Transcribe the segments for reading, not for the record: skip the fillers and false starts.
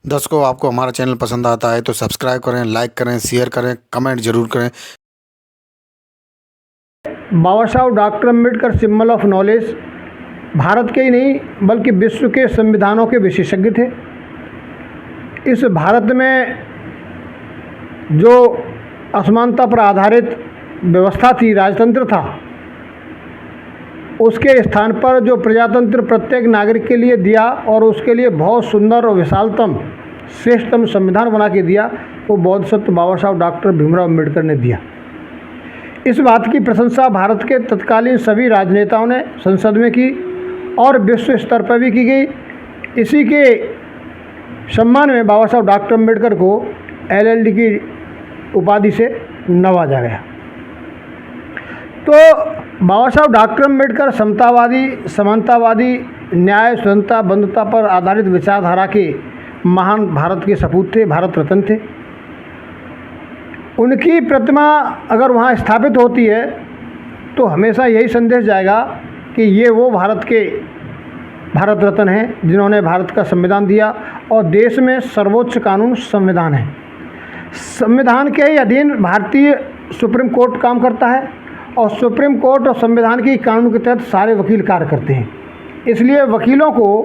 दर्शकों, आपको हमारा चैनल पसंद आता है तो सब्सक्राइब करें, लाइक करें, शेयर करें, कमेंट जरूर करें। बाबा साहब doctor Ambedkar symbol of knowledge Bharat के ही नहीं बल्कि विश्व के संविधानों के विशेषज्ञ थे। इस भारत में जो असमानता पर आधारित व्यवस्था थी, राजतंत्र था, उसके स्थान पर जो प्रजातंत्र प्रत्येक नागरिक के लिए दिया और उसके लिए बहुत सुंदर और विशालतम श्रेष्ठतम संविधान बना के दिया, वो बौद्ध सत्व बाबा साहब डॉक्टर भीमराव अम्बेडकर ने दिया। इस बात की प्रशंसा भारत के तत्कालीन सभी राजनेताओं ने संसद में की और विश्व स्तर पर भी की गई। इसी के सम्मान में बाबा साहब डॉक्टर अम्बेडकर को LLD की उपाधि से नवाजा गया। तो बाबा साहब डॉक्टर अम्बेडकर समतावादी, समानतावादी, न्याय, स्वतंत्रता, बंधुता पर आधारित विचारधारा के महान भारत के सपूत थे, भारत रत्न थे। उनकी प्रतिमा अगर वहाँ स्थापित होती है तो हमेशा यही संदेश जाएगा कि ये वो भारत रत्न हैं जिन्होंने भारत का संविधान दिया और देश में सर्वोच्च कानून संविधान है। संविधान के ही अधीन भारतीय सुप्रीम कोर्ट काम करता है और सुप्रीम कोर्ट और संविधान के कानून के तहत सारे वकील कार्य करते हैं। इसलिए वकीलों को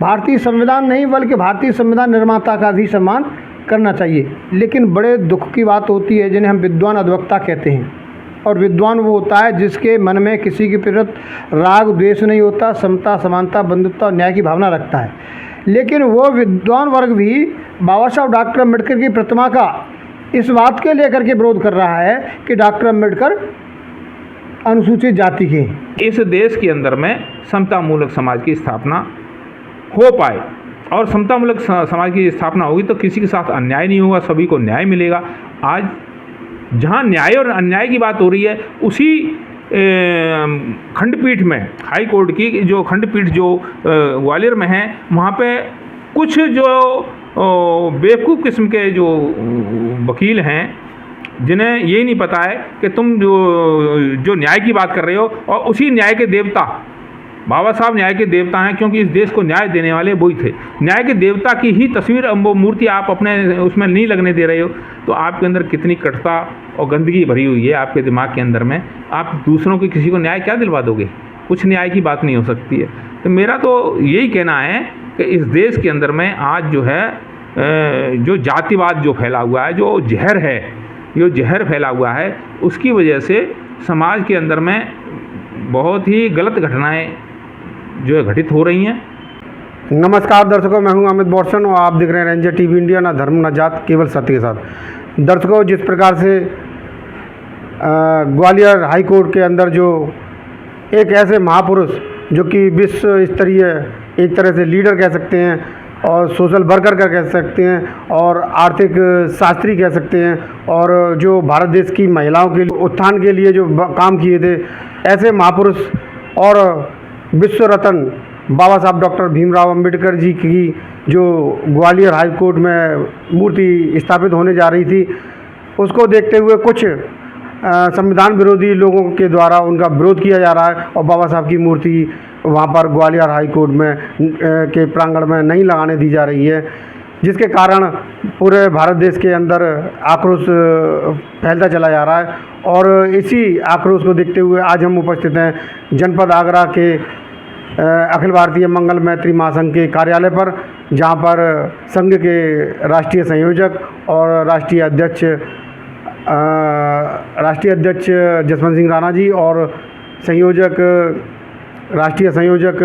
भारतीय संविधान नहीं बल्कि भारतीय संविधान निर्माता का भी सम्मान करना चाहिए। लेकिन बड़े दुख की बात होती है जिन्हें हम विद्वान अधिवक्ता कहते हैं, और विद्वान वो होता है जिसके मन में किसी के प्रति राग द्वेष नहीं होता, समता, समानता, बंधुत्व और न्याय की भावना रखता है। लेकिन वो विद्वान वर्ग भी बाबा साहब डॉक्टर अम्बेडकर की प्रतिमा का इस बात के लेकर के विरोध कर रहा है कि डॉक्टर अम्बेडकर अनुसूचित जाति के। इस देश के अंदर में समतामूलक समाज की स्थापना हो पाए, और समतामूलक समाज की स्थापना होगी तो किसी के साथ अन्याय नहीं होगा, सभी को न्याय मिलेगा। आज जहाँ न्याय और अन्याय की बात हो रही है, उसी खंडपीठ में, हाई कोर्ट की जो खंडपीठ जो ग्वालियर में है, वहाँ पे कुछ जो बेवकूफ़ किस्म के जो वकील हैं जिन्हें ये नहीं पता है कि तुम जो न्याय की बात कर रहे हो, और उसी न्याय के देवता बाबा साहब न्याय के देवता हैं, क्योंकि इस देश को न्याय देने वाले वही थे। न्याय के देवता की ही तस्वीर, वो मूर्ति आप अपने उसमें नहीं लगने दे रहे हो, तो आपके अंदर कितनी कटुता और गंदगी भरी हुई है आपके दिमाग के अंदर में। आप दूसरों के किसी को न्याय क्या दिलवा दोगे? कुछ न्याय की बात नहीं हो सकती है। तो मेरा तो यही कहना है कि इस देश के अंदर में आज जो है जो जातिवाद जो फैला हुआ है, जो जहर है, जो जहर फैला हुआ है, उसकी वजह से समाज के अंदर में बहुत ही गलत घटनाएं जो है घटित हो रही हैं। नमस्कार दर्शकों, मैं हूं अमित बोरसन और आप देख रहे हैं रेंजर टीवी इंडिया, ना धर्म न जात, केवल सत्य के साथ। दर्शकों, जिस प्रकार से ग्वालियर हाई कोर्ट के अंदर जो एक ऐसे महापुरुष जो कि विश्व स्तरीय एक तरह से लीडर कह सकते हैं और सोशल वर्कर का कह सकते हैं और आर्थिक शास्त्री कह सकते हैं, और जो भारत देश की महिलाओं के उत्थान के लिए जो काम किए थे, ऐसे महापुरुष और विश्व रत्न बाबा साहब डॉक्टर भीमराव अम्बेडकर जी की जो ग्वालियर हाई कोर्ट में मूर्ति स्थापित होने जा रही थी, उसको देखते हुए कुछ संविधान विरोधी लोगों के द्वारा उनका विरोध किया जा रहा है और बाबा साहब की मूर्ति वहाँ पर ग्वालियर हाई कोर्ट में के प्रांगण में नहीं लगाने दी जा रही है, जिसके कारण पूरे भारत देश के अंदर आक्रोश फैलता चला जा रहा है। और इसी आक्रोश को देखते हुए आज हम उपस्थित हैं जनपद आगरा के अखिल भारतीय मंगल मैत्री महासंघ के कार्यालय पर, जहाँ पर संघ के राष्ट्रीय संयोजक और राष्ट्रीय अध्यक्ष जसवंत सिंह राणा जी और राष्ट्रीय संयोजक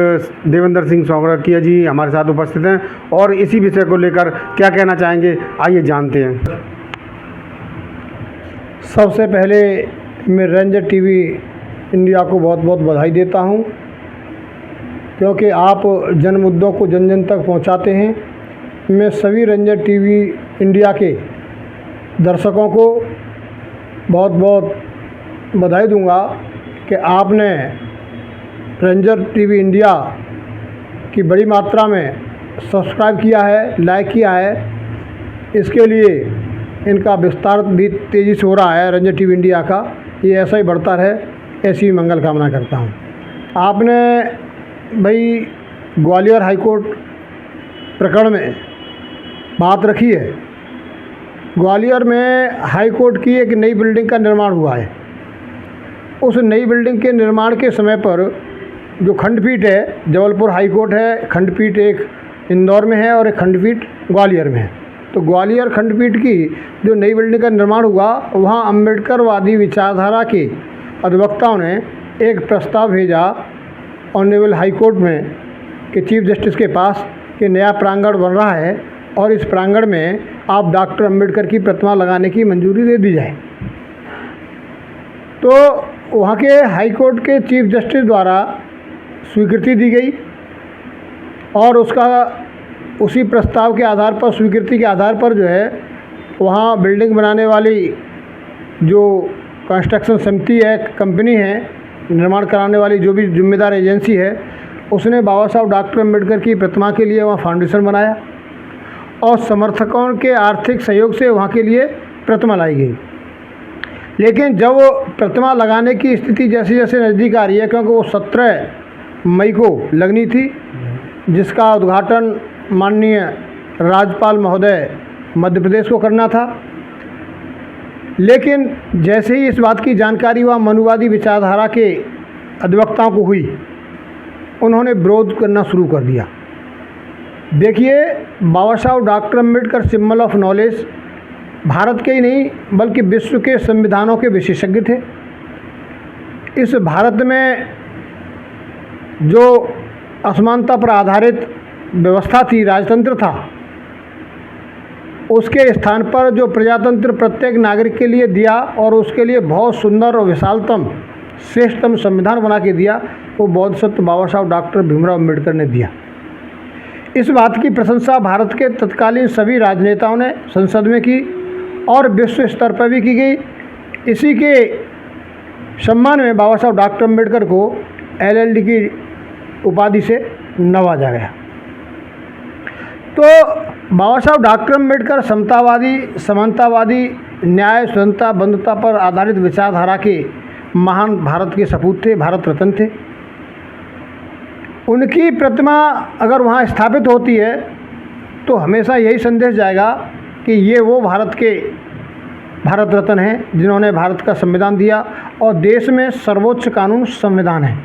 देवेंद्र सिंह सौगरकिया जी हमारे साथ उपस्थित हैं, और इसी विषय को लेकर क्या कहना चाहेंगे, आइए जानते हैं। सबसे पहले मैं रेंजर टीवी इंडिया को बहुत बहुत बधाई देता हूं, क्योंकि आप जन मुद्दों को जन जन तक पहुंचाते हैं। मैं सभी रेंजर टीवी इंडिया के दर्शकों को बहुत बहुत बधाई दूंगा कि आपने रेंजर टीवी इंडिया की बड़ी मात्रा में सब्सक्राइब किया है, लाइक किया है। इसके लिए इनका विस्तार भी तेज़ी से हो रहा है रेंजर टीवी इंडिया का। ये ऐसा ही बढ़ता रहे, ऐसी ही मंगल कामना करता हूँ। आपने भाई ग्वालियर हाई कोर्ट प्रकरण में बात रखी है। ग्वालियर में हाई कोर्ट की एक नई बिल्डिंग का निर्माण हुआ है। उस नई बिल्डिंग के निर्माण के समय पर जो खंडपीठ है, जबलपुर हाई कोर्ट है, खंडपीठ एक इंदौर में है और एक खंडपीठ ग्वालियर में है। तो ग्वालियर खंडपीठ की जो नई बिल्डिंग का निर्माण हुआ, वहाँ अम्बेडकरवादी विचारधारा के अधिवक्ताओं ने एक प्रस्ताव भेजा ऑनरेबल हाई कोर्ट में कि चीफ जस्टिस के पास कि नया प्रांगण बन रहा है और इस प्रांगण में आप डॉक्टर अम्बेडकर की प्रतिमा लगाने की मंजूरी दे दी जाए। तो वहाँ के हाई कोर्ट के चीफ जस्टिस द्वारा स्वीकृति दी गई और उसी प्रस्ताव के आधार पर, स्वीकृति के आधार पर जो है, वहाँ बिल्डिंग बनाने वाली जो कंस्ट्रक्शन समिति है, कंपनी है, निर्माण कराने वाली जो भी जिम्मेदार एजेंसी है, उसने बाबा साहब डॉक्टर अम्बेडकर की प्रतिमा के लिए वहाँ फाउंडेशन बनाया और समर्थकों के आर्थिक सहयोग से वहाँ के लिए प्रतिमा लाई गई। लेकिन जब वो प्रतिमा लगाने की स्थिति जैसे जैसे नज़दीक आ रही है, क्योंकि वो 17 मई को लगनी थी, जिसका उद्घाटन माननीय राज्यपाल महोदय मध्य प्रदेश को करना था, लेकिन जैसे ही इस बात की जानकारी वहाँ मनुवादी विचारधारा के अधिवक्ताओं को हुई, उन्होंने विरोध करना शुरू कर दिया। देखिए, बाबा साहब doctor Ambedkar symbol of knowledge Bharat के ही नहीं बल्कि विश्व के संविधानों के विशेषज्ञ थे। इस भारत में जो असमानता पर आधारित व्यवस्था थी, राजतंत्र था, उसके स्थान पर जो प्रजातंत्र प्रत्येक नागरिक के लिए दिया और उसके लिए बहुत सुंदर और विशालतम श्रेष्ठतम संविधान बना के दिया, वो बौद्ध सत्य बाबा साहब डॉक्टर भीमराव अम्बेडकर ने दिया। इस बात की प्रशंसा भारत के तत्कालीन सभी राजनेताओं ने संसद में की और विश्व स्तर पर भी की गई। इसी के सम्मान में बाबा साहब डॉक्टर अम्बेडकर को LLD की उपाधि से नवाजा गया। तो बाबा साहब डॉक्टर अम्बेडकर समतावादी, समानतावादी, न्याय, स्वतंत्रता, बंधुता पर आधारित विचारधारा के महान भारत के सपूत थे, भारत रत्न थे। उनकी प्रतिमा अगर वहाँ स्थापित होती है तो हमेशा यही संदेश जाएगा कि ये वो भारत रत्न हैं जिन्होंने भारत का संविधान दिया और देश में सर्वोच्च कानून संविधान है।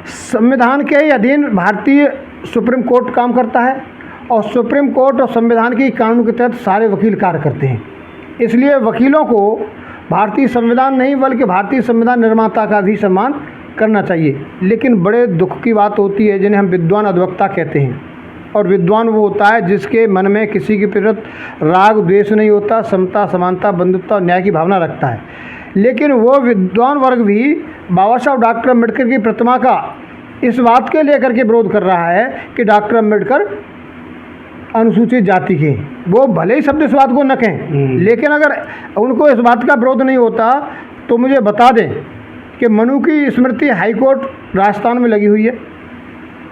संविधान के ही अधीन भारतीय सुप्रीम कोर्ट काम करता है और सुप्रीम कोर्ट और संविधान के कानून के तहत सारे वकील कार्य करते हैं। इसलिए वकीलों को भारतीय संविधान नहीं बल्कि भारतीय संविधान निर्माता का भी सम्मान करना चाहिए। लेकिन बड़े दुख की बात होती है, जिन्हें हम विद्वान अधिवक्ता कहते हैं, और विद्वान वो होता है जिसके मन में किसी के प्रति राग द्वेष नहीं होता, समता, समानता, बंधुत्व और न्याय की भावना रखता है। लेकिन वो विद्वान वर्ग भी बाबा साहब डॉक्टर अम्बेडकर की प्रतिमा का इस बात के लेकर के विरोध कर रहा है कि डॉक्टर अम्बेडकर अनुसूचित जाति के, वो भले ही शब्द इस बात को न कहें, लेकिन अगर उनको इस बात का विरोध नहीं होता तो मुझे बता दें कि मनु की स्मृति हाई कोर्ट राजस्थान में लगी हुई है।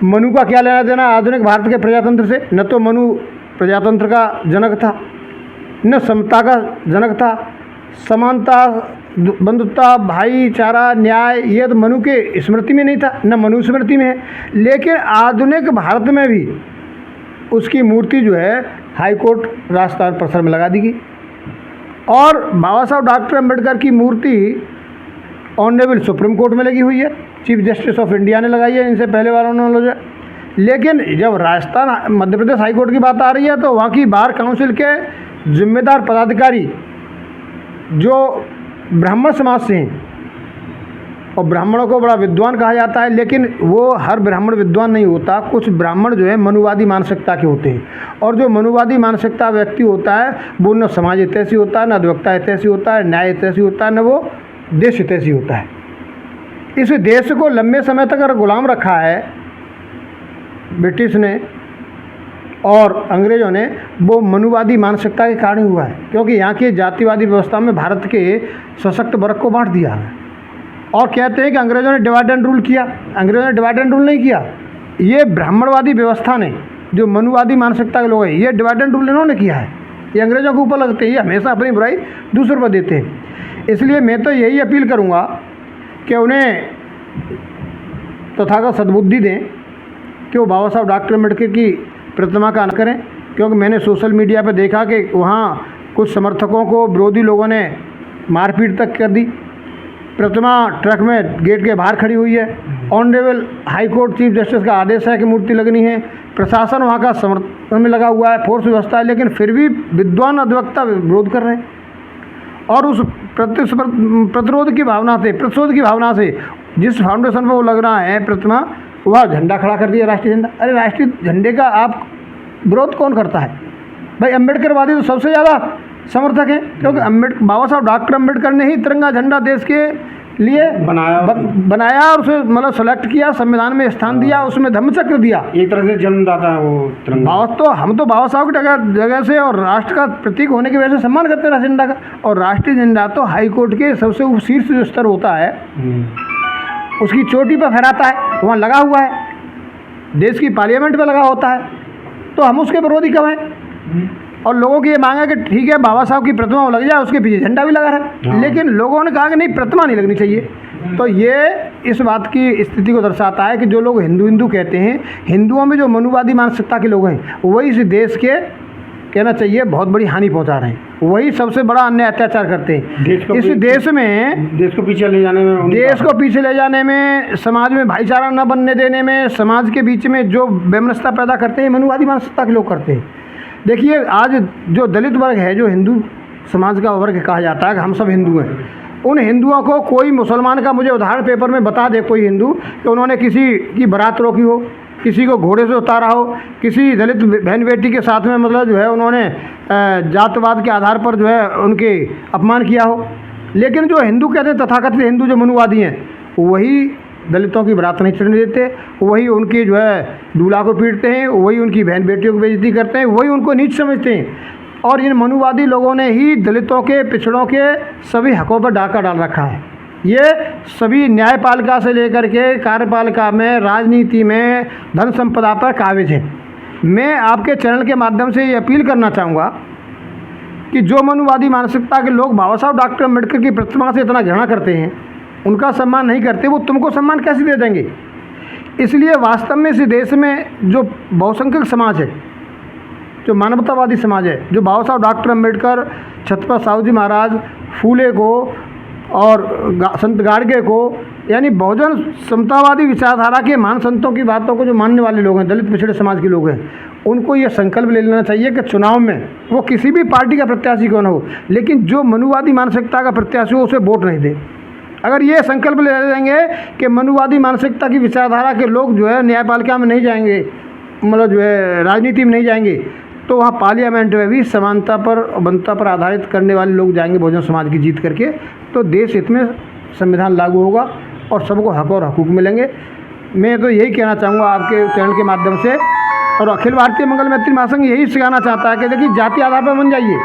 मनु का क्या लेना देना आधुनिक भारत के प्रजातंत्र से? न तो मनु प्रजातंत्र का जनक था, न समता का जनक था। समानता, बंधुता, भाईचारा, न्याय, ये तो मनु के स्मृति में नहीं था, न मनु स्मृति में है। लेकिन आधुनिक भारत में भी उसकी मूर्ति जो है हाई कोर्ट राजस्थान परिसर में लगा दी गई और बाबा साहब डॉक्टर अम्बेडकर की मूर्ति ऑनरेबल सुप्रीम कोर्ट में लगी हुई है, चीफ जस्टिस ऑफ इंडिया ने लगाई है, इनसे पहले वालों ने लगाया। लेकिन जब राजस्थान मध्य प्रदेश हाई कोर्ट की बात आ रही है तो वहाँ की बार काउंसिल के जिम्मेदार पदाधिकारी जो ब्राह्मण समाज से हैं, और ब्राह्मणों को बड़ा विद्वान कहा जाता है, लेकिन वो हर ब्राह्मण विद्वान नहीं होता। कुछ ब्राह्मण जो है मनुवादी मानसिकता के होते हैं, और जो मनुवादी मानसिकता व्यक्ति होता है वो न समाज हितैषी होता है, न अधिवक्ता हितैषी होता है, न्याय हितैषी होता है, न वो देश हितैषी होता है। इस देश को लंबे समय तक अगर गुलाम रखा है ब्रिटिश ने और अंग्रेज़ों ने, वो मनुवादी मानसिकता के कारण हुआ है, क्योंकि यहाँ की जातिवादी व्यवस्था में भारत के सशक्त वर्ग को बांट दिया है। और कहते हैं कि अंग्रेज़ों ने डिवाइड एंड रूल किया, अंग्रेज़ों ने डिवाइड एंड रूल नहीं किया। ये ब्राह्मणवादी व्यवस्था ने, जो मनुवादी मानसिकता के लोग हैं, ये डिवाइड एंड रूल इन्होंने किया है। ये अंग्रेज़ों के ऊपर लगते हैं, ये हमेशा अपनी बुराई दूसरों पर देते हैं। इसलिए मैं तो यही अपील करूँगा कि उन्हें तथागत सद्बुद्धि दें कि वो बाबा साहब डॉक्टर अम्बेडकर की प्रतिमा का न करें क्योंकि मैंने सोशल मीडिया पर देखा कि वहाँ कुछ समर्थकों को विरोधी लोगों ने मारपीट तक कर दी। प्रतिमा ट्रक में गेट के बाहर खड़ी हुई है। Honourable high court chief justice का आदेश है कि मूर्ति लगनी है। प्रशासन वहाँ का समर्थन में लगा हुआ है, फोर्स व्यवस्था है, लेकिन फिर भी विद्वान अधिवक्ता विरोध कर रहे हैं। और उस प्रतिरोध की भावना से, प्रतिशोध की भावना से जिस फाउंडेशन पर वो लग रहा है प्रतिमा, वह झंडा खड़ा कर दिया, राष्ट्रीय झंडा। अरे राष्ट्रीय झंडे का आप विरोध कौन करता है भाई? अम्बेडकरवादी तो सबसे ज़्यादा समर्थक हैं, क्योंकि बाबा साहब डॉक्टर अम्बेडकर ने ही तिरंगा झंडा देश के लिए बनाया और उसे मतलब सेलेक्ट किया, संविधान में स्थान दिया, उसमें धम्मचक्र दिया। एक तरह से जन्मदाता है वो तिरंगा। तो हम तो बाबा साहब की जगह से और राष्ट्र का प्रतीक होने की वजह से सम्मान करते हैं राष्ट्रीय झंडा का। और राष्ट्रीय झंडा तो हाई कोर्ट के सबसे शीर्ष जो स्तर होता है उसकी चोटी पर फहराता है, वहाँ लगा हुआ है, देश की पार्लियामेंट में लगा होता है, तो हम उसके विरोधी कब हैं? और लोगों की ये मांग है कि ठीक है बाबा साहब की प्रतिमा लग जाए, उसके पीछे झंडा भी लगा है, लेकिन लोगों ने कहा कि नहीं, प्रतिमा नहीं लगनी चाहिए। तो ये इस बात की स्थिति को दर्शाता है कि जो लोग हिंदू कहते हैं, हिंदुओं में जो मनुवादी मानसिकता के लोग हैं, वही इस देश के कहना चाहिए बहुत बड़ी हानि पहुंचा रहे हैं, वही सबसे बड़ा अन्याय अत्याचार करते हैं इस देश में। देश को पीछे ले जाने में, समाज में भाईचारा न बनने देने में, समाज के बीच में जो वैमनस्यता पैदा करते हैं, मनुवादी मानसिकता के लोग करते हैं। देखिए आज जो दलित वर्ग है, जो हिंदू समाज का वर्ग कहा जाता है कि हम सब हिंदू हैं, उन हिंदुओं को कोई मुसलमान का मुझे उदाहरण पेपर में बता दे कोई हिंदू कि उन्होंने किसी की बारात रोकी हो, किसी को घोड़े से उतारा हो, किसी दलित बहन बेटी के साथ में मतलब जो है उन्होंने जातवाद के आधार पर जो है उनके अपमान किया हो। लेकिन जो हिंदू कहते हैं, तथाकथित हिंदू जो मनुवादी हैं, वही दलितों की बारात नहीं चढ़ने देते, वही उनकी जो है दूल्हा को पीटते हैं, वही उनकी बहन बेटियों की बेइज्जती करते हैं, वही उनको नीच समझते हैं। और इन मनुवादी लोगों ने ही दलितों के, पिछड़ों के सभी हकों पर डाका डाल रखा है। ये सभी न्यायपालिका से लेकर के कार्यपालिका में, राजनीति में, धन संपदा पर काबिज हैं। मैं आपके चैनल के माध्यम से ये अपील करना चाहूँगा कि जो मनुवादी मानसिकता के लोग बाबा साहब डॉक्टर अम्बेडकर की प्रतिमा से इतना घृणा करते हैं, उनका सम्मान नहीं करते, वो तुमको सम्मान कैसे दे देंगे? इसलिए वास्तव में इस देश में जो बहुसंख्यक समाज है, जो मानवतावादी समाज है, जो बाबा साहब डॉक्टर अम्बेडकर, छत्रपति साहू जी महाराज, फूले को और संत गाड़गे को, यानी बहुजन समतावादी विचारधारा के महान संतों की बातों को जो मानने वाले लोग हैं, दलित पिछड़े समाज के लोग हैं, उनको ये संकल्प ले लेना चाहिए कि चुनाव में वो किसी भी पार्टी का प्रत्याशी क्यों न हो, लेकिन जो मनुवादी मानसिकता का प्रत्याशी हो उसे वोट नहीं दे। अगर ये संकल्प ले लेंगे कि मनुवादी मानसिकता की विचारधारा के लोग जो है न्यायपालिका में नहीं जाएंगे, मतलब जो है राजनीति में नहीं जाएंगे, तो वहाँ पार्लियामेंट में भी समानता पर, बनता पर आधारित करने वाले लोग जाएंगे बहुजन समाज की जीत करके, तो देश हित में संविधान लागू होगा और सबको हक और हकूक़ मिलेंगे। मैं तो यही कहना चाहूँगा आपके चैनल के माध्यम से, और अखिल भारतीय मंगल मैत्री महासंघ यही सिखाना चाहता है कि देखिए जाति आधार पर बन जाइए।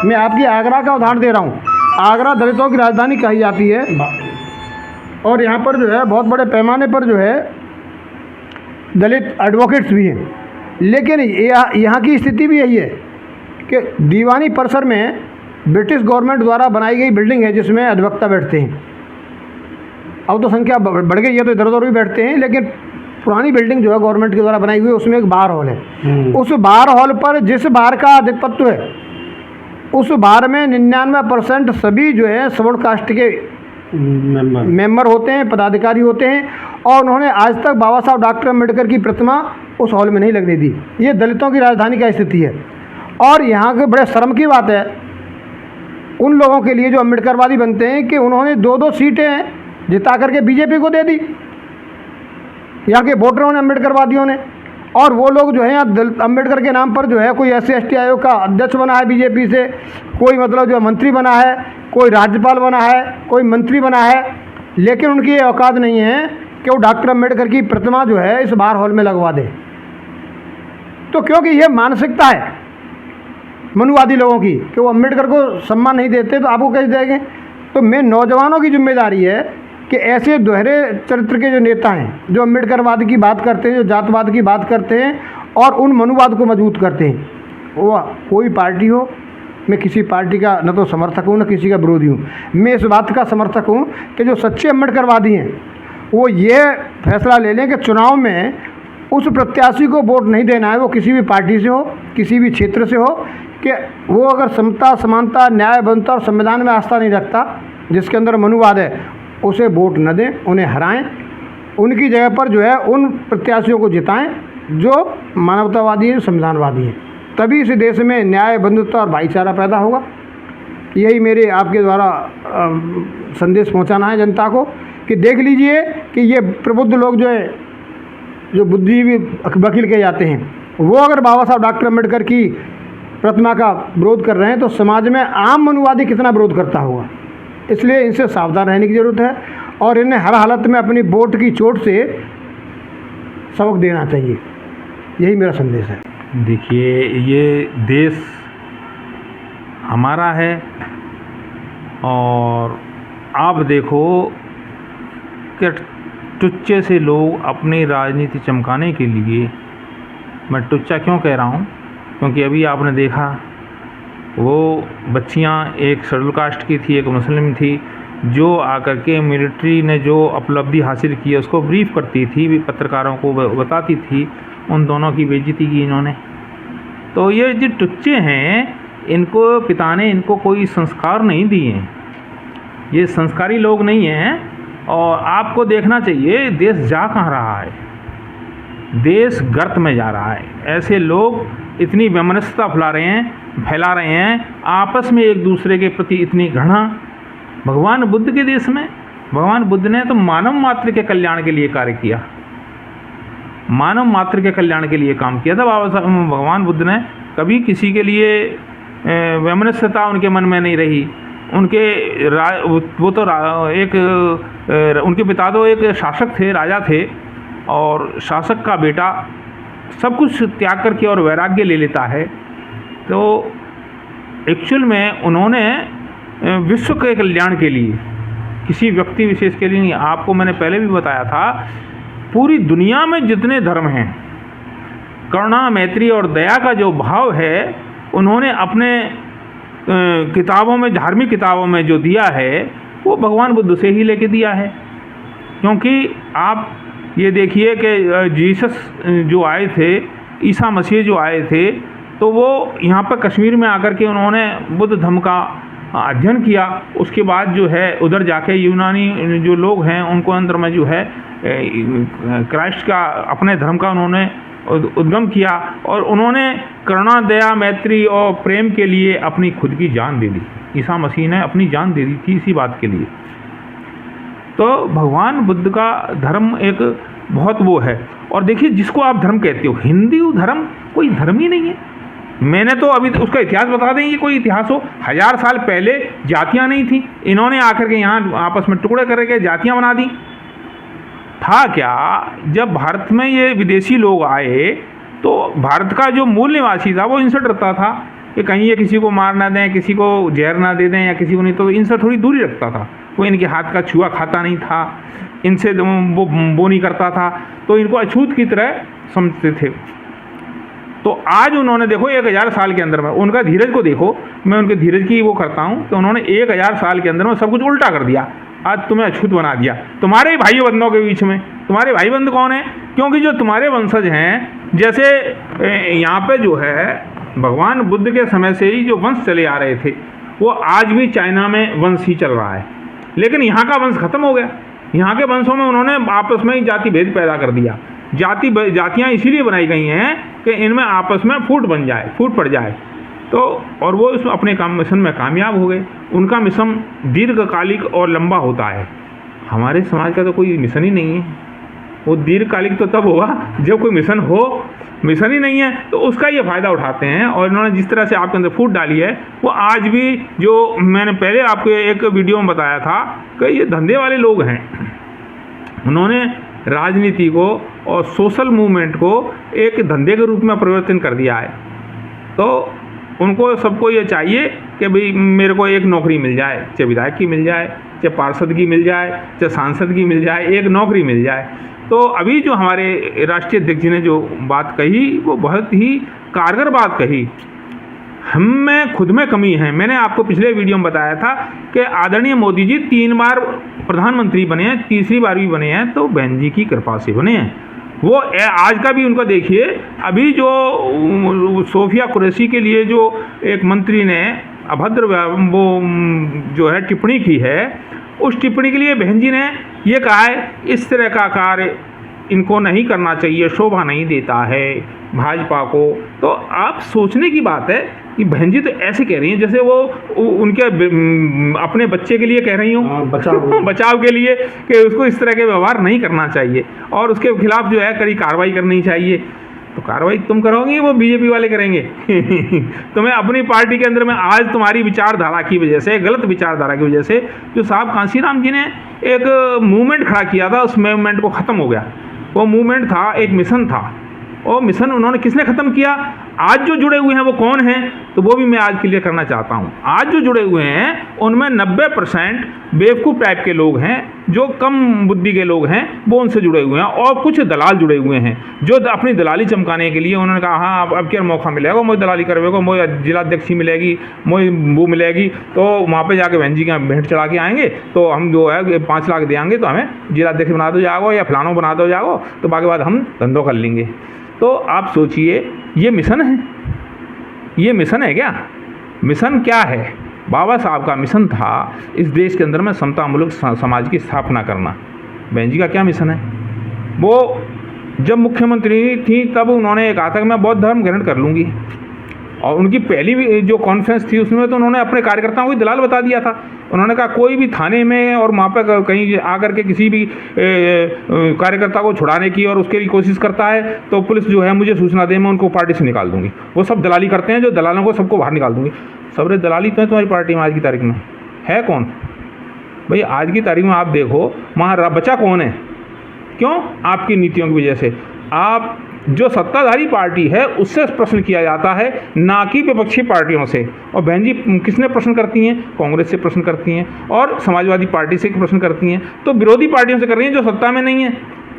मैं आपकी आगरा का उदाहरण दे रहा हूँ। आगरा दलितों की राजधानी कही जाती है और यहाँ पर जो है बहुत बड़े पैमाने पर जो है दलित एडवोकेट्स भी हैं, लेकिन यहाँ की स्थिति भी यही है कि दीवानी परिसर में ब्रिटिश गवर्नमेंट द्वारा बनाई गई बिल्डिंग है जिसमें अधिवक्ता बैठते हैं। अब तो संख्या बढ़ गई है तो इधर उधर भी बैठते हैं, लेकिन पुरानी बिल्डिंग जो है गवर्नमेंट के द्वारा बनाई हुई है, उसमें एक बार हॉल है। उस बार हॉल पर जिस बार का अधिपत्य है, उस बार में 99% सभी जो है सवर्ण कास्ट के मेंबर होते हैं, पदाधिकारी होते हैं, और उन्होंने आज तक बाबा साहब डॉक्टर अम्बेडकर की प्रतिमा उस हॉल में नहीं लगने दी। ये दलितों की राजधानी का स्थिति है। और यहाँ के बड़े शर्म की बात है उन लोगों के लिए जो अम्बेडकरवादी बनते हैं कि उन्होंने 2-2 सीटें जिता करके बीजेपी को दे दी, यहाँ के वोटरों ने, अम्बेडकरवादियों ने। और वो लोग जो है यहाँ अम्बेडकर के नाम पर जो है कोई SC/ST आयोग का अध्यक्ष बना है बीजेपी से, कोई मतलब जो मंत्री बना है, कोई राज्यपाल बना है, कोई मंत्री बना है, लेकिन उनकी ये औकात नहीं है कि वो डॉक्टर अम्बेडकर की प्रतिमा जो है इस बार हॉल में लगवा दे। तो क्योंकि ये मानसिकता है मनुवादी लोगों की कि वो अम्बेडकर को सम्मान नहीं देते, तो आपको कैसे देंगे? तो मैं नौजवानों की जिम्मेदारी है कि ऐसे दोहरे चरित्र के जो नेता हैं, जो अम्बेडकरवाद की बात करते हैं, जो जातवाद की बात करते हैं और उन मनुवाद को मजबूत करते हैं, वो कोई पार्टी हो, मैं किसी पार्टी का न तो समर्थक हूँ न किसी का विरोधी हूँ। मैं इस बात का समर्थक हूँ कि जो सच्चे अम्बेडकरवादी हैं वो ये फैसला ले लें कि चुनाव में उस प्रत्याशी को वोट नहीं देना है, वो किसी भी पार्टी से हो, किसी भी क्षेत्र से हो, कि वो अगर समता, समानता, न्याय, बंधुता और संविधान में आस्था नहीं रखता, जिसके अंदर मनुवाद है, उसे वोट न दें, उन्हें हराएं, उनकी जगह पर जो है उन प्रत्याशियों को जिताएं जो मानवतावादी हैं, संविधानवादी हैं। तभी इस देश में न्याय, बंधुत्व और भाईचारा पैदा होगा। यही मेरे आपके द्वारा संदेश पहुंचाना है जनता को कि देख लीजिए कि ये प्रबुद्ध लोग जो है, जो बुद्धिजीवी वकील कहे जाते हैं, वो अगर बाबा साहब डॉक्टर अम्बेडकर की प्रतिमा का विरोध कर रहे हैं तो समाज में आम मनुवादी कितना विरोध करता होगा। इसलिए इनसे सावधान रहने की ज़रूरत है और इन्हें हर हालत में अपनी वोट की चोट से सबक देना चाहिए। यही मेरा संदेश है। देखिए, ये देश हमारा है और आप देखो कि टुच्चे से लोग अपनी राजनीति चमकाने के लिए, मैं टुच्चा क्यों कह रहा हूँ, क्योंकि अभी आपने देखा वो बच्चियाँ, एक शेड्यूल कास्ट की थी, एक मुस्लिम थी, जो आकर के मिलिट्री ने जो उपलब्धि हासिल की है उसको ब्रीफ करती थी, भी पत्रकारों को बताती थी, उन दोनों की बेइज्जती की इन्होंने। तो ये जो टुच्चे हैं, इनको पिता ने इनको कोई संस्कार नहीं दिए हैं, ये संस्कारी लोग नहीं हैं। और आपको देखना चाहिए देश जा कहाँ रहा है, देश गर्त में जा रहा है। ऐसे लोग इतनी वैमनस्यता फैला रहे हैं, आपस में एक दूसरे के प्रति इतनी घृणा। भगवान बुद्ध के देश में भगवान बुद्ध ने तो मानव मात्र के कल्याण के लिए कार्य किया, मानव मात्र के कल्याण के लिए काम किया था। भगवान बुद्ध ने कभी किसी के लिए वैमनस्यता उनके मन में नहीं रही। उनके पिता तो एक शासक थे, राजा थे, और शासक का बेटा सब कुछ त्याग करके और वैराग्य ले लेता है। तो एक्चुअल में उन्होंने विश्व के कल्याण के लिए, किसी व्यक्ति विशेष के लिए नहीं। आपको मैंने पहले भी बताया था, पूरी दुनिया में जितने धर्म हैं, करुणा, मैत्री और दया का जो भाव है, उन्होंने अपने किताबों में, धार्मिक किताबों में जो दिया है, वो भगवान बुद्ध से ही लेके दिया है। क्योंकि आप ये देखिए कि जीसस जो आए थे, ईसा मसीह जो आए थे, तो वो यहाँ पर कश्मीर में आकर के उन्होंने बुद्ध धर्म का अध्ययन किया। उसके बाद जो है उधर जाके यूनानी जो लोग हैं, उनको अंदर में जो है क्राइस्ट का, अपने धर्म का उन्होंने उद्गम किया, और उन्होंने करुणा, दया, मैत्री और प्रेम के लिए अपनी खुद की जान दे दी। ईसा मसीह ने अपनी जान दे दी थी इसी बात के लिए। तो भगवान बुद्ध का धर्म एक बहुत वो है। और देखिए, जिसको आप धर्म कहते हो, हिंदू धर्म कोई धर्म ही नहीं है। मैंने तो अभी उसका इतिहास बता दें, ये कोई इतिहास हो। 1000 साल पहले जातियां नहीं थी, इन्होंने आकर के यहाँ आपस में टुकड़े करके जातियां बना दी। था क्या, जब भारत में ये विदेशी लोग आए तो भारत का जो मूल निवासी था वो इनसे डरता था कि कहीं ये किसी को मार ना दें, किसी को जहर ना दे दें या किसी को नहीं, तो इनसे थोड़ी दूरी रखता था। वो इनके हाथ का छुआ खाता नहीं था, इनसे वो नहीं करता था, तो इनको अछूत की तरह समझते थे। तो आज उन्होंने देखो 1000 साल के अंदर में, उनका धीरज को देखो, मैं उनके धीरज की वो करता हूँ कि उन्होंने 1000 साल के अंदर में सब कुछ उल्टा कर दिया। आज तुम्हें अछूत बना दिया तुम्हारे भाई बंधों के बीच में। तुम्हारे भाई बंध कौन है? क्योंकि जो तुम्हारे वंशज हैं, जैसे यहाँ पे जो है भगवान बुद्ध के समय से ही जो वंश चले आ रहे थे, वो आज भी चाइना में वंश ही चल रहा है, लेकिन यहाँ का वंश खत्म हो गया। यहाँ के वंशों में उन्होंने आपस में ही जाति भेद पैदा कर दिया। जातियाँ इसीलिए बनाई गई हैं कि इनमें आपस में फूट पड़ जाए। तो और वो इस अपने मिशन में कामयाब हो गए। उनका मिशन दीर्घकालिक और लंबा होता है। हमारे समाज का तो कोई मिशन ही नहीं है। वो दीर्घकालिक तो तब होगा जब कोई मिशन हो, मिशन ही नहीं है तो उसका ये फ़ायदा उठाते हैं। और इन्होंने जिस तरह से आपके अंदर फूट डाली है, वो आज भी, जो मैंने पहले आपको एक वीडियो में बताया था कि ये धंधे वाले लोग हैं, उन्होंने राजनीति को और सोशल मूवमेंट को एक धंधे के रूप में परिवर्तन कर दिया है। तो उनको सबको ये चाहिए कि भाई मेरे को एक नौकरी मिल जाए, चाहे विधायक की मिल जाए, चाहे पार्षद की मिल जाए, चाहे सांसद की मिल जाए, एक नौकरी मिल जाए। तो अभी जो हमारे राष्ट्रीय अध्यक्ष जी ने जो बात कही, वो बहुत ही कारगर बात कही। हम में खुद में कमी है। मैंने आपको पिछले वीडियो में बताया था कि आदरणीय मोदी जी 3 बार प्रधानमंत्री बने हैं, तीसरी बार भी बने हैं तो बहन जी की कृपा से बने हैं। वो आज का भी उनका देखिए, अभी जो सोफिया कुरैशी के लिए जो एक मंत्री ने अभद्र वो जो है टिप्पणी की है, उस टिप्पणी के लिए बहन जी ने ये कहा है इस तरह का कार्य इनको नहीं करना चाहिए, शोभा नहीं देता है भाजपा को। तो आप सोचने की बात है कि बहन जी तो ऐसे कह रही हैं जैसे वो उनके अपने बच्चे के लिए कह रही हूँ, बचाव के लिए, कि उसको इस तरह के व्यवहार नहीं करना चाहिए और उसके खिलाफ जो है कड़ी कार्रवाई करनी चाहिए। तो कार्रवाई तुम करोगी, वो बीजेपी वाले करेंगे। तुम्हें अपनी पार्टी के अंदर में आज तुम्हारी विचारधारा की वजह से, गलत विचारधारा की वजह से, जो साहब कांशीराम जी ने एक मूवमेंट खड़ा किया था, उस मूवमेंट को ख़त्म हो गया। वो मूवमेंट था, एक मिशन था, और मिशन उन्होंने किसने ख़त्म किया? आज जो जुड़े हुए हैं वो कौन हैं? तो वो भी मैं आज क्लियर करना चाहता हूँ। आज जो जुड़े हुए हैं उनमें 90% बेवकूफ़ टाइप के लोग हैं, जो कम बुद्धि के लोग हैं, वो उनसे जुड़े हुए हैं, और कुछ दलाल जुड़े हुए हैं जो अपनी दलाली चमकाने के लिए उन्होंने कहा हाँ अब क्या मौका मिलेगा, मुझे दलाली करवेगा, मुझे जिलाध्यक्षी मिलेगी, मुझे वो मिलेगी, तो वहाँ पर जाके बहन जी का भेंट चढ़ा के आएंगे, तो हम जो है 5 लाख देंगे तो हमें जिलाध्यक्ष बना दो जाओ या फलानों बना दो जाओ, तो बाकी बाद हम धंधों कर लेंगे। तो आप सोचिए, ये मिशन है? ये मिशन है क्या? मिशन क्या है? बाबा साहब का मिशन था इस देश के अंदर में समतामूलक समाज की स्थापना करना। बहन जी का क्या मिशन है? वो जब मुख्यमंत्री थी तब उन्होंने कहा था कि मैं बौद्ध धर्म ग्रहण कर लूँगी, और उनकी पहली जो कॉन्फ्रेंस थी उसमें तो उन्होंने अपने कार्यकर्ताओं को दलाल बता दिया था। उन्होंने कहा कोई भी थाने में और वहाँ पर कहीं आकर के किसी भी कार्यकर्ता को छुड़ाने की और उसके लिए कोशिश करता है तो पुलिस जो है मुझे सूचना दे, मैं उनको पार्टी से निकाल दूंगी। वो सब दलाली करते हैं, जो दलालों को सबको बाहर निकाल दूंगी। सबरे दलाली तो है तुम्हारी पार्टी में आज की तारीख में है कौन? भाई आज की तारीख में आप देखो वहाँ बचा कौन है? क्यों? आपकी नीतियों की वजह से। आप जो सत्ताधारी पार्टी है उससे प्रश्न किया जाता है, ना कि विपक्षी पार्टियों से। और बहन जी किसने प्रश्न करती हैं? कांग्रेस से प्रश्न करती हैं और समाजवादी पार्टी से प्रश्न करती हैं। तो विरोधी पार्टियों से कर रही हैं जो सत्ता में नहीं है।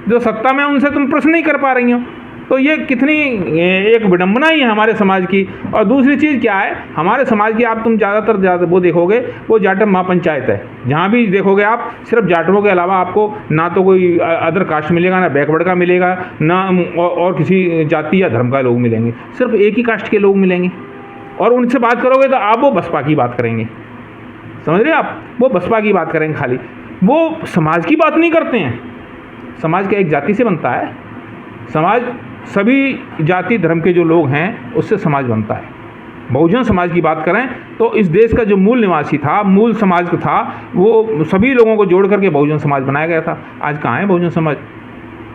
जो सत्ता में उनसे तुम प्रश्न नहीं कर पा रही हो। तो ये कितनी एक विडंबना ही है हमारे समाज की। और दूसरी चीज़ क्या है, हमारे समाज की आप तुम ज़्यादातर वो देखोगे वो जाटव महापंचायत है। जहाँ भी देखोगे आप सिर्फ जाटवों के अलावा आपको ना तो कोई अदर कास्ट मिलेगा, ना बैकवर्ड का मिलेगा, ना और किसी जाति या धर्म का लोग मिलेंगे, सिर्फ एक ही कास्ट के लोग मिलेंगे। और उनसे बात करोगे तो आप वो बसपा की बात करेंगे, समझ रहे आप? वो बसपा की बात करेंगे खाली, वो समाज की बात नहीं करते हैं। समाज क्या एक जाति से बनता है? समाज सभी जाति धर्म के जो लोग हैं उससे समाज बनता है। बहुजन समाज की बात करें तो इस देश का जो मूल निवासी था, मूल समाज था, वो सभी लोगों को जोड़ करके बहुजन समाज बनाया गया था। आज कहाँ है बहुजन समाज?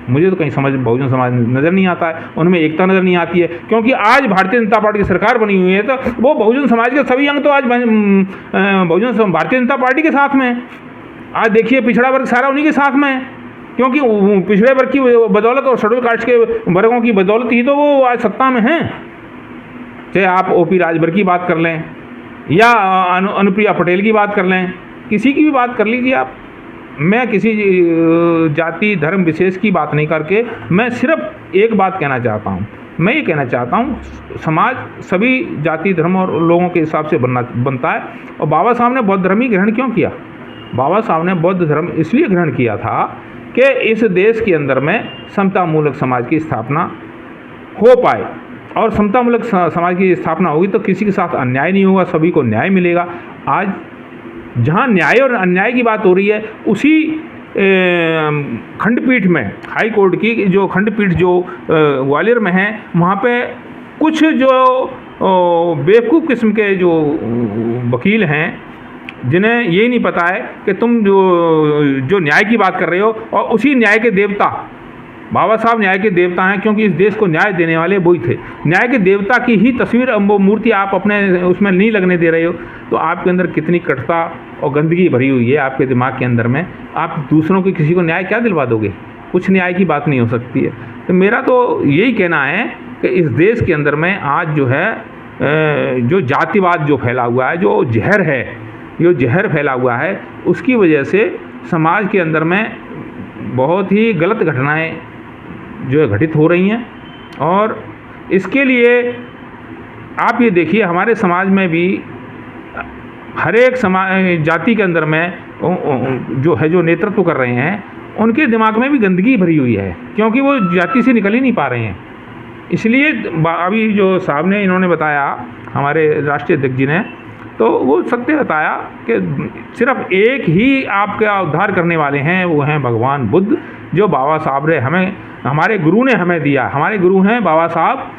मुझे तो कहीं समझ बहुजन समाज नज़र नहीं आता है, उनमें एकता नज़र नहीं आती है। क्योंकि आज भारतीय जनता पार्टी की सरकार बनी हुई है तो वो बहुजन समाज के सभी अंग तो आज बहुजन भारतीय जनता पार्टी के साथ में है। आज देखिए पिछड़ा वर्ग सारा उन्हीं के साथ में है, क्योंकि पिछड़े वर्ग की बदौलत और शेड्यूल कास्ट के वर्गों की बदौलत ही तो वो आज सत्ता में हैं। चाहे आप ओपी राजभर की बात कर लें या अनुप्रिया पटेल की बात कर लें, किसी की भी बात कर लीजिए आप। मैं किसी जाति धर्म विशेष की बात नहीं करके मैं सिर्फ एक बात कहना चाहता हूँ। मैं ये कहना चाहता हूँ समाज सभी जाति धर्म और लोगों के हिसाब से बनता है। और बाबा साहब ने बौद्ध धर्म ही ग्रहण क्यों किया? बाबा साहब ने बौद्ध धर्म इसलिए ग्रहण किया था कि इस देश के अंदर में समतामूलक समाज की स्थापना हो पाए। और समतामूलक समाज की स्थापना होगी तो किसी के साथ अन्याय नहीं होगा, सभी को न्याय मिलेगा। आज जहाँ न्याय और अन्याय की बात हो रही है उसी खंडपीठ में, हाई कोर्ट की जो खंडपीठ जो ग्वालियर में है, वहाँ पे कुछ जो बेवकूफ़ किस्म के जो वकील हैं जिन्हें ये नहीं पता है कि तुम जो न्याय की बात कर रहे हो, और उसी न्याय के देवता बाबा साहब न्याय के देवता हैं, क्योंकि इस देश को न्याय देने वाले वही थे। न्याय के देवता की ही तस्वीर वो मूर्ति आप अपने उसमें नहीं लगने दे रहे हो, तो आपके अंदर कितनी कटुता और गंदगी भरी हुई है आपके दिमाग के अंदर में। आप दूसरों की किसी को न्याय क्या दिलवा दोगे? कुछ न्याय की बात नहीं हो सकती है। तो मेरा तो यही कहना है कि इस देश के अंदर में आज जो है जो जातिवाद जो फैला हुआ है, जो जहर है, जो जहर फैला हुआ है, उसकी वजह से समाज के अंदर में बहुत ही गलत घटनाएं जो है घटित हो रही हैं। और इसके लिए आप ये देखिए हमारे समाज में भी हर एक समाज जाति के अंदर में जो है जो नेतृत्व कर रहे हैं उनके दिमाग में भी गंदगी भरी हुई है, क्योंकि वो जाति से निकल ही नहीं पा रहे हैं। इसलिए अभी जो साहब ने इन्होंने बताया, हमारे राष्ट्रीय अध्यक्ष जी ने, तो वो सत्य बताया कि सिर्फ एक ही आपका उद्धार करने वाले हैं, वो हैं भगवान बुद्ध, जो बाबा साहब ने हमें, हमारे गुरु ने हमें दिया। हमारे गुरु हैं बाबा साहब,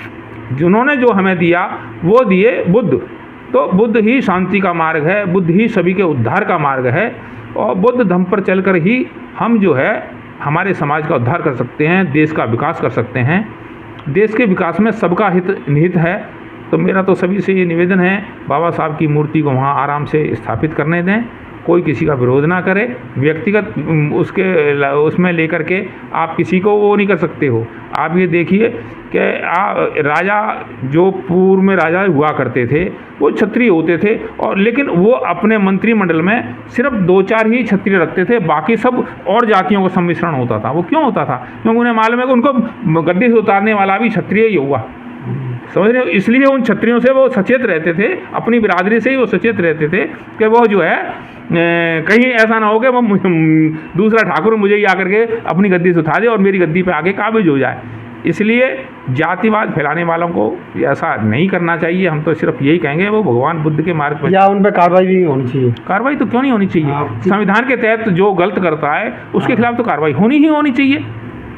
जिन्होंने जो हमें दिया वो दिए बुद्ध। तो बुद्ध ही शांति का मार्ग है, बुद्ध ही सभी के उद्धार का मार्ग है, और बुद्ध धम्म पर चलकर ही हम जो है हमारे समाज का उद्धार कर सकते हैं, देश का विकास कर सकते हैं। देश के विकास में सबका हित निहित है। तो मेरा तो सभी से ये निवेदन है, बाबा साहब की मूर्ति को वहाँ आराम से स्थापित करने दें, कोई किसी का विरोध ना करे। व्यक्तिगत उसमें लेकर के आप किसी को वो नहीं कर सकते हो। आप ये देखिए कि राजा जो पूर्व में राजा हुआ करते थे वो क्षत्रिय होते थे, और लेकिन वो अपने मंत्रिमंडल में सिर्फ 2-4 ही क्षत्रिय रखते थे, बाकी सब और जातियों का सम्मिश्रण होता था। वो क्यों होता था? क्योंकि उन्हें मालूम है कि उनको गद्दी से उतारने वाला भी क्षत्रिय ही होगा, समझ रहे हो। इसलिए उन क्षत्रियों से वो सचेत रहते थे, अपनी बिरादरी से ही वो सचेत रहते थे कि वो जो है कहीं ऐसा ना हो कि वो दूसरा ठाकुर मुझे ही आकर के अपनी गद्दी से उठा दे और मेरी गद्दी पे आके काबिज हो जाए। इसलिए जातिवाद फैलाने वालों को ऐसा नहीं करना चाहिए। हम तो सिर्फ यही कहेंगे वो भगवान बुद्ध के मार्ग पर, या उन पर कार्रवाई भी होनी चाहिए। कार्रवाई तो क्यों नहीं होनी चाहिए? संविधान के तहत जो गलत करता है उसके खिलाफ तो कार्रवाई होनी ही होनी चाहिए।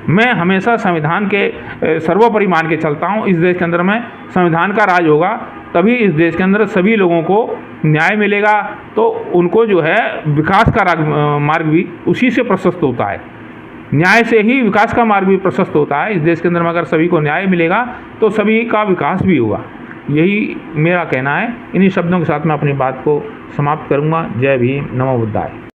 मैं हमेशा संविधान के सर्वोपरि मान के चलता हूँ। इस देश के अंदर में संविधान का राज होगा, तभी इस देश के अंदर सभी लोगों को न्याय मिलेगा। तो उनको जो है विकास का मार्ग भी उसी से प्रशस्त होता है। न्याय से ही विकास का मार्ग भी प्रशस्त होता है। इस देश के अंदर में अगर सभी को न्याय मिलेगा तो सभी का विकास भी होगा। यही मेरा कहना है। इन्हीं शब्दों के साथ मैं अपनी बात को समाप्त करूँगा। जय भीम, नमो बुद्धाय।